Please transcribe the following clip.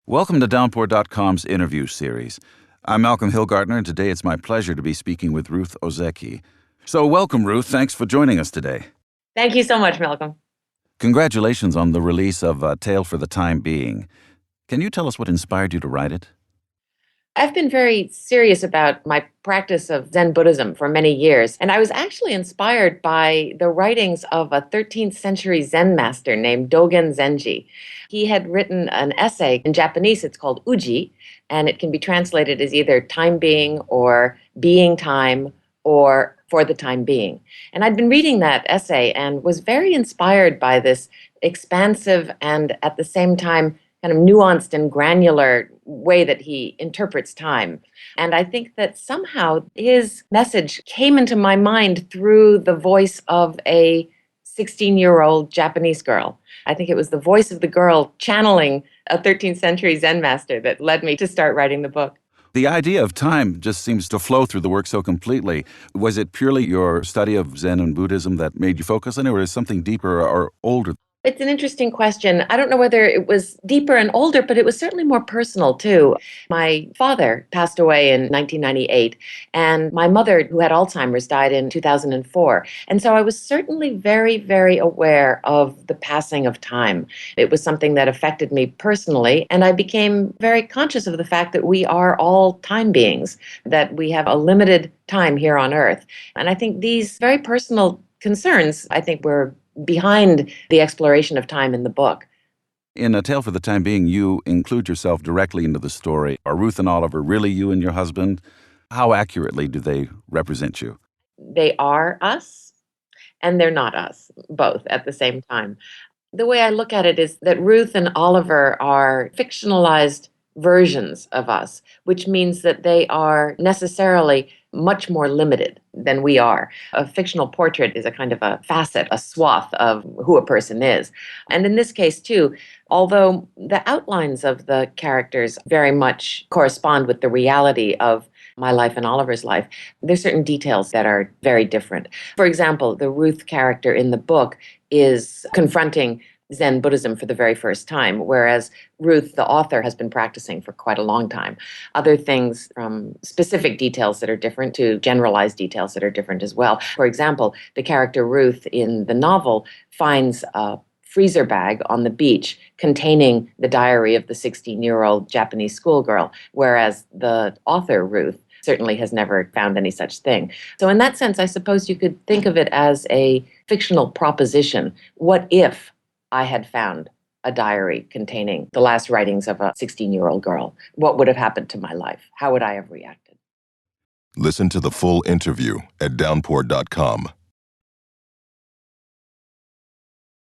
Welcome to Downpour.com's interview series. I'm Malcolm Hillgartner, and today it's my pleasure to be speaking with Ruth Ozeki. So welcome, Ruth. Thanks for joining us today. Thank you so much, Malcolm. Congratulations on the release of A Tale for the Time Being. Can you tell us what inspired you to write it? I've been very serious about my practice of Zen Buddhism for many years, and I was actually inspired by the writings of a 13th century Zen master named Dogen Zenji. He had written an essay in Japanese, it's called Uji, and it can be translated as either time being or being time or for the time being. And I'd been reading that essay and was very inspired by this expansive and at the same time kind of nuanced and granular way that he interprets time. And I think that somehow his message came into my mind through the voice of a 16-year-old Japanese girl. I think it was the voice of the girl channeling a 13th century Zen master that led me to start writing the book. The idea of time just seems to flow through the work so completely. Was it purely your study of Zen and Buddhism that made you focus on it, or is something deeper or older? It's an interesting question. I don't know whether it was deeper and older, but it was certainly more personal too. My father passed away in 1998, and my mother, who had Alzheimer's, died in 2004. And so I was certainly very, very aware of the passing of time. It was something that affected me personally, and I became very conscious of the fact that we are all time beings, that we have a limited time here on Earth. And I think these very personal concerns, I think, were behind the exploration of time in the book. In A Tale for the Time Being, you include yourself directly into the story. Are Ruth and Oliver really you and your husband? How accurately do they represent you? They are us and they're not us, both at the same time. The way I look at it is that Ruth and Oliver are fictionalized versions of us, which means that they are necessarily much more limited than we are. A fictional portrait is a kind of a facet, a swath of who a person is. And in this case, too, although the outlines of the characters very much correspond with the reality of my life and Oliver's life, there's certain details that are very different. For example, the Ruth character in the book is confronting Zen Buddhism for the very first time, whereas Ruth, the author, has been practicing for quite a long time. Other things, from specific details that are different to generalized details that are different as well. For example, the character Ruth in the novel finds a freezer bag on the beach containing the diary of the 16-year-old Japanese schoolgirl, whereas the author, Ruth, certainly has never found any such thing. So in that sense, I suppose you could think of it as a fictional proposition. What if I had found a diary containing the last writings of a 16-year-old girl? What would have happened to my life? How would I have reacted? Listen to the full interview at Downpour.com.